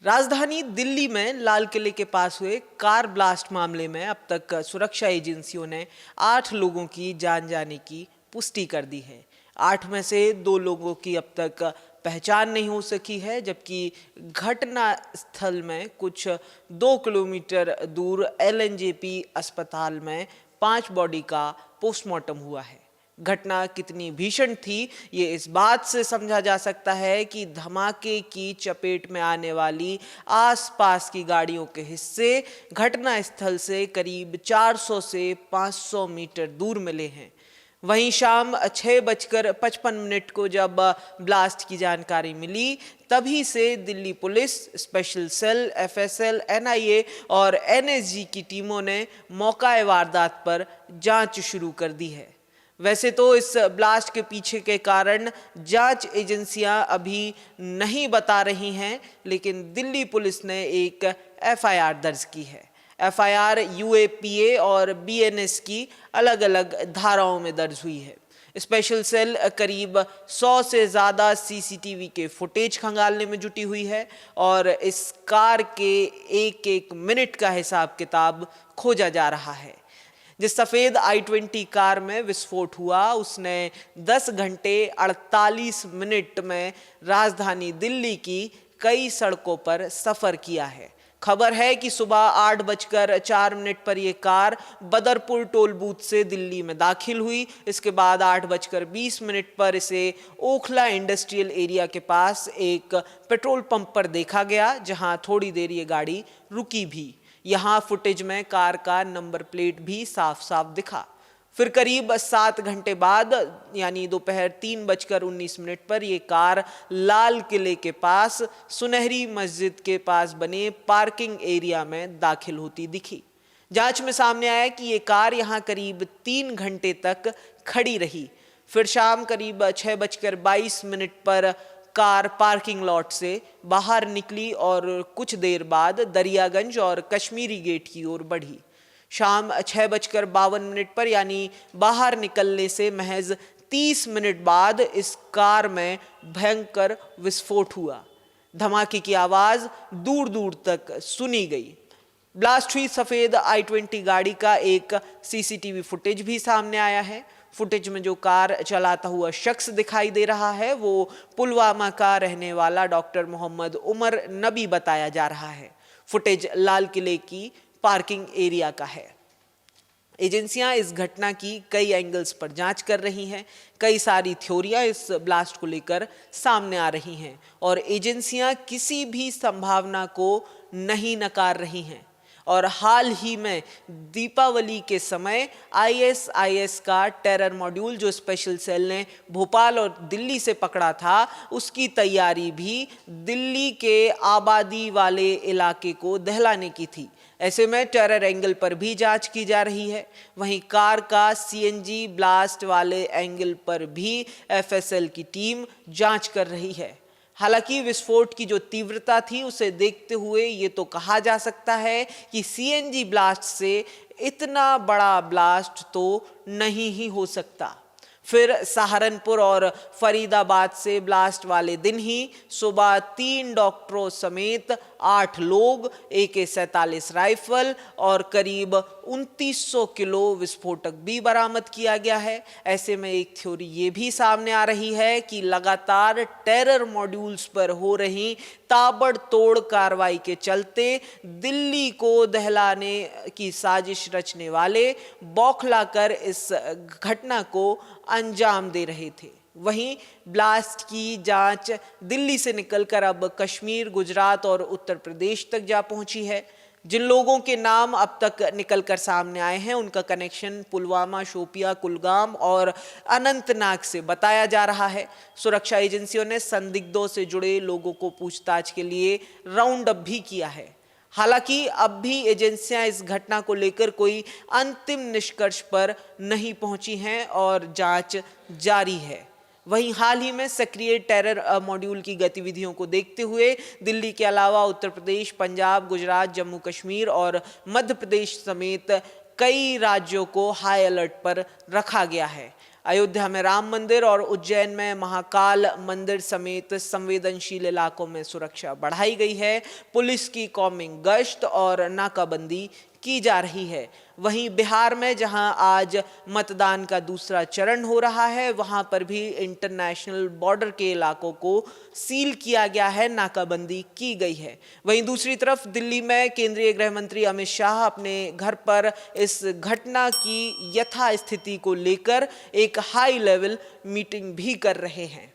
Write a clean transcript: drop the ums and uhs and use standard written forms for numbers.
राजधानी दिल्ली में लाल किले के पास हुए कार ब्लास्ट मामले में अब तक सुरक्षा एजेंसियों ने 8 लोगों की जान जाने की पुष्टि कर दी है। 8 में से 2 लोगों की अब तक पहचान नहीं हो सकी है, जबकि घटना स्थल में कुछ 2 किलोमीटर दूर एलएनजेपी अस्पताल में 5 बॉडी का पोस्टमार्टम हुआ है। घटना कितनी भीषण थी ये इस बात से समझा जा सकता है कि धमाके की चपेट में आने वाली आसपास की गाड़ियों के हिस्से घटना स्थल से करीब 400 से 500 मीटर दूर मिले हैं। वहीं शाम 6:55 को जब ब्लास्ट की जानकारी मिली, तभी से Delhi police, special cell, FSL, NIA और एनएसजी की टीमों ने मौका वारदात पर जांच शुरू कर दी है। वैसे तो इस ब्लास्ट के पीछे के कारण जांच एजेंसियां अभी नहीं बता रही हैं, लेकिन दिल्ली पुलिस ने एक एफआईआर दर्ज की है। एफआईआर यूएपीए और बीएनएस की अलग अलग धाराओं में दर्ज हुई है। स्पेशल सेल करीब 100 से ज़्यादा सीसीटीवी के फुटेज खंगालने में जुटी हुई है और इस कार के एक एक मिनट का हिसाब किताब खोजा जा रहा है। जिस सफ़ेद i20 कार में विस्फोट हुआ, उसने 10 घंटे 48 मिनट में राजधानी दिल्ली की कई सड़कों पर सफ़र किया है। खबर है कि सुबह 8:04 पर यह कार बदरपुर टोल बूथ से दिल्ली में दाखिल हुई। इसके बाद 8:20 पर इसे ओखला इंडस्ट्रियल एरिया के पास एक पेट्रोल पंप पर देखा गया, जहां थोड़ी देर ये गाड़ी रुकी भी। यहाँ फुटेज में कार का नंबर प्लेट भी साफ साफ दिखा। फिर करीब 7 घंटे बाद यानी दोपहर 3:19 पर यह कार लाल किले के पास सुनहरी मस्जिद के पास बने पार्किंग एरिया में दाखिल होती दिखी। जांच में सामने आया कि ये कार यहाँ करीब 3 घंटे तक खड़ी रही। फिर शाम करीब 6:22 पर कार पार्किंग लॉट से बाहर निकली और कुछ देर बाद दरियागंज और कश्मीरी गेट की ओर बढ़ी। शाम 6:52 पर यानी बाहर निकलने से महज 30 मिनट बाद इस कार में भयंकर विस्फोट हुआ। धमाके की आवाज दूर दूर तक सुनी गई। ब्लास्ट हुई सफेद i20 गाड़ी का एक सीसीटीवी फुटेज भी सामने आया है। फुटेज में जो कार चलाता हुआ शख्स दिखाई दे रहा है वो पुलवामा का रहने वाला डॉक्टर मोहम्मद उमर नबी बताया जा रहा है। फुटेज लाल किले की पार्किंग एरिया का है। एजेंसियां इस घटना की कई एंगल्स पर जांच कर रही हैं। कई सारी थ्योरियां इस ब्लास्ट को लेकर सामने आ रही हैं और एजेंसियां किसी भी संभावना को नहीं नकार रही हैं। और हाल ही में दीपावली के समय आईएसआईएस का टेरर मॉड्यूल जो स्पेशल सेल ने भोपाल और दिल्ली से पकड़ा था, उसकी तैयारी भी दिल्ली के आबादी वाले इलाके को दहलाने की थी। ऐसे में टेरर एंगल पर भी जांच की जा रही है। वहीं कार का सीएनजी ब्लास्ट वाले एंगल पर भी एफएसएल की टीम जांच कर रही है। हालांकि विस्फोट की जो तीव्रता थी उसे देखते हुए ये तो कहा जा सकता है कि सीएनजी ब्लास्ट से इतना बड़ा ब्लास्ट तो नहीं ही हो सकता। फिर सहारनपुर और फरीदाबाद से ब्लास्ट वाले दिन ही सुबह 3 डॉक्टरों समेत 8 लोग, AK-47 राइफल और करीब 2900 किलो विस्फोटक भी बरामद किया गया है। ऐसे में एक थ्योरी ये भी सामने आ रही है कि लगातार टेरर मॉड्यूल्स पर हो रही ताबड़तोड़ कार्रवाई के चलते दिल्ली को दहलाने की साजिश रचने वाले बौखलाकर इस घटना को अंजाम दे रहे थे। वहीं ब्लास्ट की जांच दिल्ली से निकलकर अब कश्मीर, गुजरात और उत्तर प्रदेश तक जा पहुंची है। जिन लोगों के नाम अब तक निकलकर सामने आए हैं उनका कनेक्शन पुलवामा, शोपिया, कुलगाम और अनंतनाग से बताया जा रहा है। सुरक्षा एजेंसियों ने संदिग्धों से जुड़े लोगों को पूछताछ के लिए राउंड अप भी किया है। हालांकि अब भी एजेंसियां इस घटना को लेकर कोई अंतिम निष्कर्ष पर नहीं पहुंची हैं और जांच जारी है। वहीं हाल ही में सक्रिय टेरर मॉड्यूल की गतिविधियों को देखते हुए दिल्ली के अलावा उत्तर प्रदेश, पंजाब, गुजरात, जम्मू कश्मीर और मध्य प्रदेश समेत कई राज्यों को हाई अलर्ट पर रखा गया है। अयोध्या में राम मंदिर और उज्जैन में महाकाल मंदिर समेत संवेदनशील इलाकों में सुरक्षा बढ़ाई गई है। पुलिस की कॉम्बिंग गश्त और नाकाबंदी की जा रही है। वहीं बिहार में जहां आज मतदान का दूसरा चरण हो रहा है, वहां पर भी इंटरनेशनल बॉर्डर के इलाकों को सील किया गया है, नाकाबंदी की गई है। वहीं दूसरी तरफ दिल्ली में केंद्रीय गृह मंत्री अमित शाह अपने घर पर इस घटना की यथास्थिति को लेकर एक हाई लेवल मीटिंग भी कर रहे हैं।